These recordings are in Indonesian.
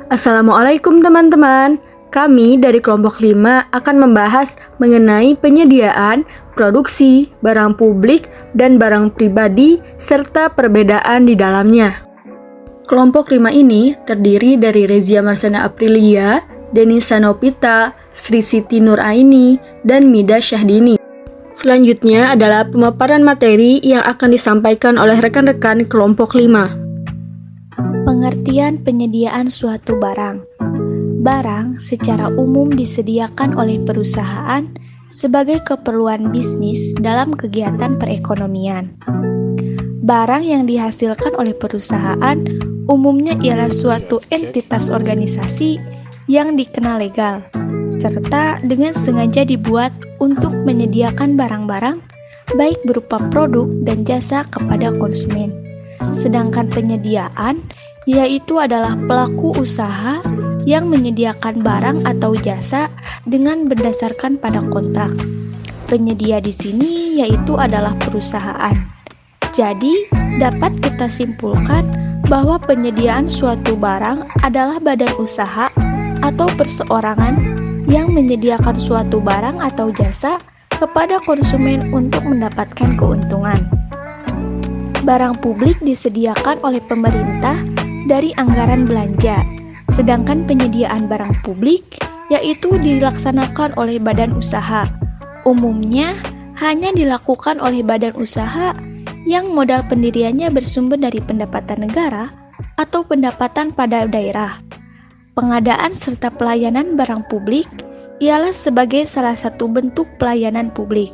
Assalamualaikum teman-teman. Kami dari kelompok 5 akan membahas mengenai penyediaan, produksi, barang publik, dan barang pribadi, serta perbedaan di dalamnya. Kelompok 5 ini terdiri dari Rezia Marsana Aprilia, Denisa Nopita, Sri Siti Nuraini, dan Mida Syahdini. Selanjutnya adalah pemaparan materi yang akan disampaikan oleh rekan-rekan kelompok 5. Pengertian penyediaan suatu barang. Barang secara umum disediakan oleh perusahaan sebagai keperluan bisnis dalam kegiatan perekonomian. Barang yang dihasilkan oleh perusahaan umumnya ialah suatu entitas organisasi yang dikenal legal, serta dengan sengaja dibuat untuk menyediakan barang-barang baik berupa produk dan jasa kepada konsumen. Sedangkan penyediaan yaitu adalah pelaku usaha yang menyediakan barang atau jasa dengan berdasarkan pada kontrak. Penyedia di sini yaitu adalah perusahaan. Jadi, dapat kita simpulkan bahwa penyediaan suatu barang adalah badan usaha atau perseorangan yang menyediakan suatu barang atau jasa kepada konsumen untuk mendapatkan keuntungan. Barang publik disediakan oleh pemerintah dari anggaran belanja, sedangkan penyediaan barang publik yaitu dilaksanakan oleh badan usaha. Umumnya hanya dilakukan oleh badan usaha yang modal pendiriannya bersumber dari pendapatan negara atau pendapatan pada daerah. Pengadaan serta pelayanan barang publik ialah sebagai salah satu bentuk pelayanan publik.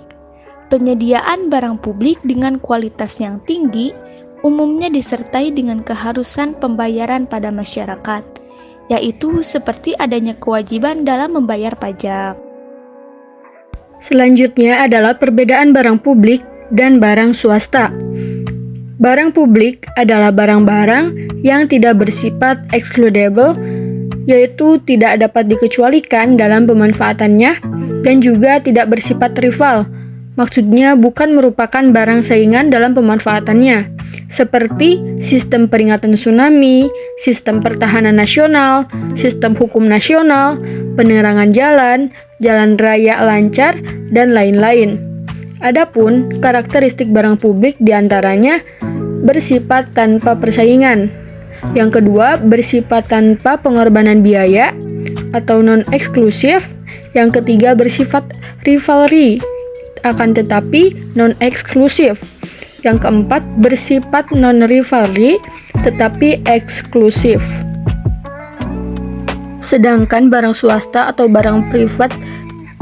Penyediaan barang publik dengan kualitas yang tinggi umumnya disertai dengan keharusan pembayaran pada masyarakat, yaitu seperti adanya kewajiban dalam membayar pajak. Selanjutnya adalah perbedaan barang publik dan barang swasta. Barang publik adalah barang-barang yang tidak bersifat excludable, yaitu tidak dapat dikecualikan dalam pemanfaatannya, dan juga tidak bersifat rival. Maksudnya bukan merupakan barang saingan dalam pemanfaatannya, seperti sistem peringatan tsunami, sistem pertahanan nasional, sistem hukum nasional, penerangan jalan, jalan raya lancar, dan lain-lain. Adapun karakteristik barang publik diantaranya bersifat tanpa persaingan. Yang kedua, bersifat tanpa pengorbanan biaya atau non-eksklusif. Yang ketiga, bersifat rivalry, akan tetapi non-eksklusif. Yang keempat, bersifat non-rivalry tetapi eksklusif. Sedangkan barang swasta atau barang privat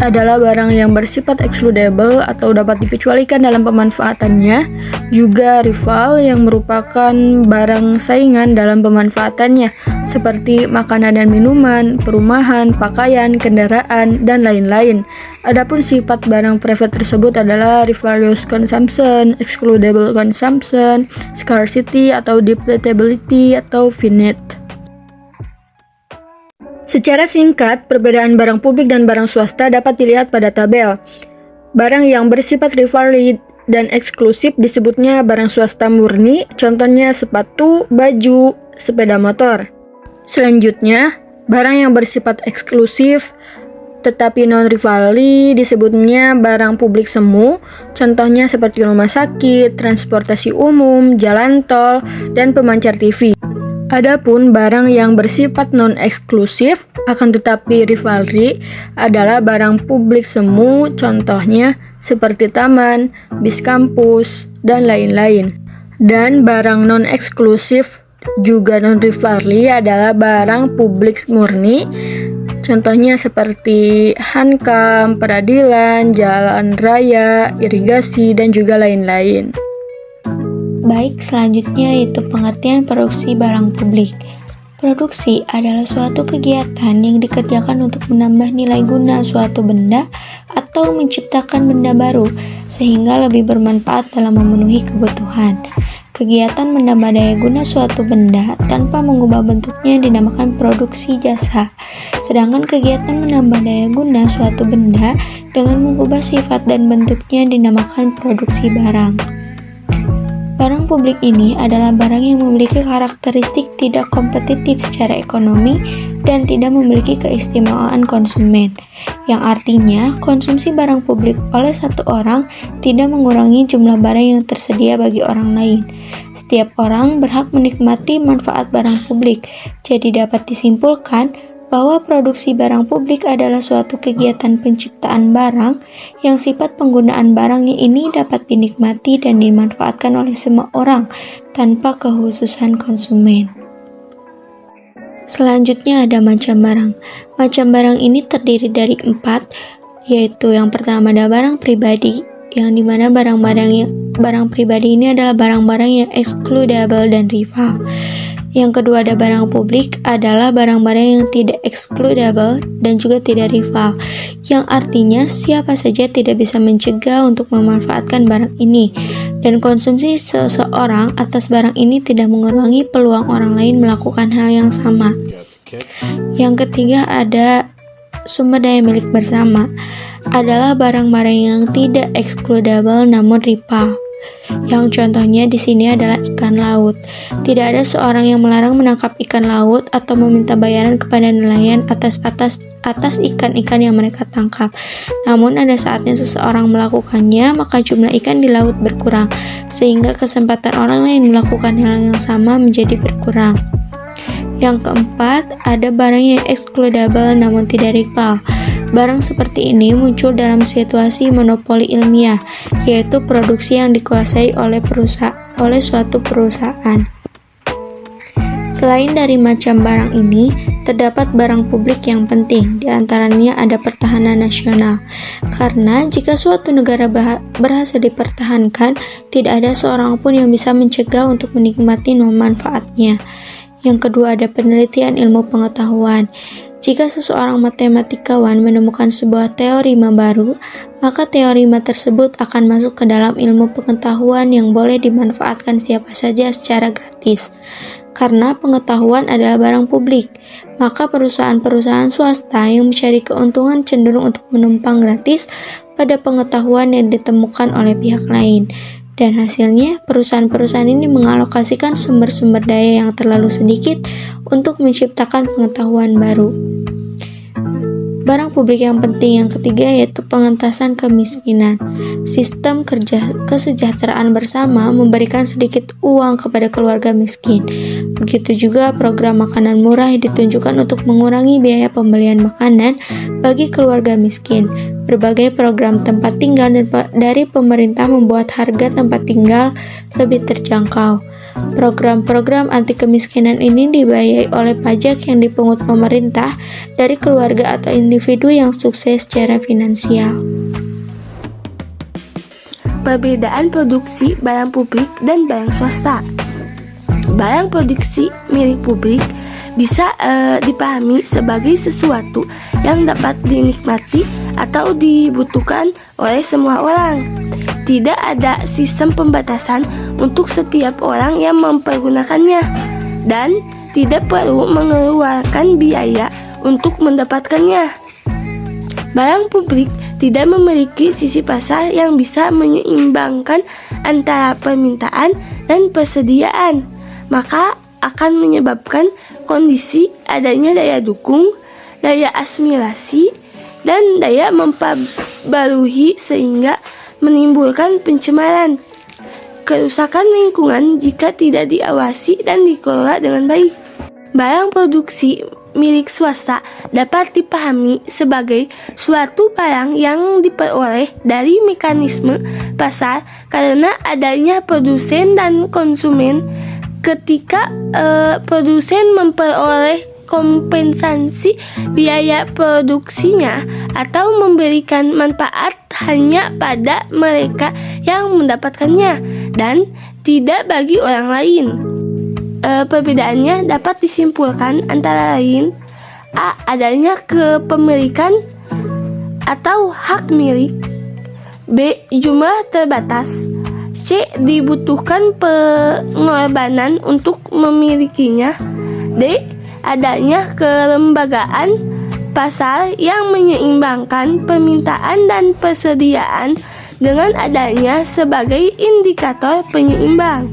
adalah barang yang bersifat excludable atau dapat dikecualikan dalam pemanfaatannya, juga rival yang merupakan barang saingan dalam pemanfaatannya, seperti makanan dan minuman, perumahan, pakaian, kendaraan, dan lain-lain. Adapun sifat barang private tersebut adalah rivalrous consumption, excludable consumption, scarcity atau depletability atau finite. Secara singkat, perbedaan barang publik dan barang swasta dapat dilihat pada tabel. Barang yang bersifat rivalry dan eksklusif disebutnya barang swasta murni, contohnya sepatu, baju, sepeda motor. Selanjutnya, barang yang bersifat eksklusif tetapi non-rivalry disebutnya barang publik semu, contohnya seperti rumah sakit, transportasi umum, jalan tol, dan pemancar TV. Adapun barang yang bersifat non-eksklusif akan tetapi rivalry adalah barang publik semu, contohnya seperti taman, bis kampus, dan lain-lain. Dan barang non-eksklusif juga non-rivalry adalah barang publik murni, contohnya seperti hankam, peradilan, jalan raya, irigasi, dan juga lain-lain. Baik, selanjutnya yaitu pengertian produksi barang publik. Produksi adalah suatu kegiatan yang dikerjakan untuk menambah nilai guna suatu benda atau menciptakan benda baru sehingga lebih bermanfaat dalam memenuhi kebutuhan. Kegiatan menambah daya guna suatu benda tanpa mengubah bentuknya dinamakan produksi jasa. Sedangkan kegiatan menambah daya guna suatu benda dengan mengubah sifat dan bentuknya dinamakan produksi barang. Barang publik ini adalah barang yang memiliki karakteristik tidak kompetitif secara ekonomi dan tidak memiliki keistimewaan konsumen, yang artinya konsumsi barang publik oleh satu orang tidak mengurangi jumlah barang yang tersedia bagi orang lain. Setiap orang berhak menikmati manfaat barang publik, jadi dapat disimpulkan bahwa produksi barang publik adalah suatu kegiatan penciptaan barang yang sifat penggunaan barangnya ini dapat dinikmati dan dimanfaatkan oleh semua orang tanpa kekhususan konsumen. Selanjutnya ada macam barang. Macam barang ini terdiri dari 4, yaitu yang pertama ada barang pribadi, yang dimana barang pribadi ini adalah barang-barang yang excludable dan rival. Yang kedua ada barang publik, adalah barang-barang yang tidak excludable dan juga tidak rival, yang artinya siapa saja tidak bisa mencegah untuk memanfaatkan barang ini, dan konsumsi seseorang atas barang ini tidak mengurangi peluang orang lain melakukan hal yang sama. Yang ketiga ada sumber daya milik bersama, adalah barang-barang yang tidak excludable namun rival. Yang contohnya di sini adalah ikan laut. Tidak ada seorang yang melarang menangkap ikan laut atau meminta bayaran kepada nelayan atas ikan-ikan yang mereka tangkap. Namun ada saatnya seseorang melakukannya, maka jumlah ikan di laut berkurang, sehingga kesempatan orang lain melakukan hal yang sama menjadi berkurang. Yang keempat, ada barang yang excludable namun tidak rival. Barang seperti ini muncul dalam situasi monopoli ilmiah, yaitu produksi yang dikuasai oleh suatu perusahaan. Selain dari macam barang ini, terdapat barang publik yang penting, di antaranya ada pertahanan nasional. Karena jika suatu negara berhasil dipertahankan, tidak ada seorang pun yang bisa mencegah untuk menikmati manfaatnya. Yang kedua ada penelitian ilmu pengetahuan. Jika seseorang matematikawan menemukan sebuah teorema baru, maka teorema tersebut akan masuk ke dalam ilmu pengetahuan yang boleh dimanfaatkan siapa saja secara gratis. Karena pengetahuan adalah barang publik, maka perusahaan-perusahaan swasta yang mencari keuntungan cenderung untuk menumpang gratis pada pengetahuan yang ditemukan oleh pihak lain. Dan hasilnya, perusahaan-perusahaan ini mengalokasikan sumber-sumber daya yang terlalu sedikit untuk menciptakan pengetahuan baru. Barang publik yang penting yang ketiga yaitu pengentasan kemiskinan. Sistem kesejahteraan bersama memberikan sedikit uang kepada keluarga miskin. Begitu juga program makanan murah yang ditunjukkan untuk mengurangi biaya pembelian makanan bagi keluarga miskin. Berbagai program tempat tinggal dari pemerintah membuat harga tempat tinggal lebih terjangkau. Program-program anti kemiskinan ini dibiayai oleh pajak yang dipungut pemerintah dari keluarga atau individu yang sukses secara finansial. Perbedaan produksi barang publik dan barang swasta. Barang produksi milik publik bisa dipahami sebagai sesuatu yang dapat dinikmati atau dibutuhkan oleh semua orang. Tidak ada sistem pembatasan untuk setiap orang yang mempergunakannya, dan tidak perlu mengeluarkan biaya untuk mendapatkannya. Barang publik tidak memiliki sisi pasar yang bisa menyeimbangkan antara permintaan dan persediaan, maka akan menyebabkan kondisi adanya daya dukung, daya asimilasi, dan daya memperbarui sehingga menimbulkan pencemaran, kerusakan lingkungan jika tidak diawasi dan dikelola dengan baik. Barang produksi milik swasta dapat dipahami sebagai suatu barang yang diperoleh dari mekanisme pasar karena adanya produsen dan konsumen. Ketika produsen memperoleh kompensasi biaya produksinya atau memberikan manfaat hanya pada mereka yang mendapatkannya dan tidak bagi orang lain. Perbedaannya dapat disimpulkan antara lain: A. Adanya kepemilikan atau hak milik, B. Jumlah terbatas, C. Dibutuhkan pengorbanan untuk memilikinya, D. Adanya kelembagaan pasar yang menyeimbangkan permintaan dan persediaan dengan adanya sebagai indikator penyeimbang.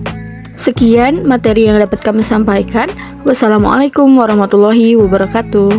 Sekian materi yang dapat kami sampaikan. Wassalamualaikum warahmatullahi wabarakatuh.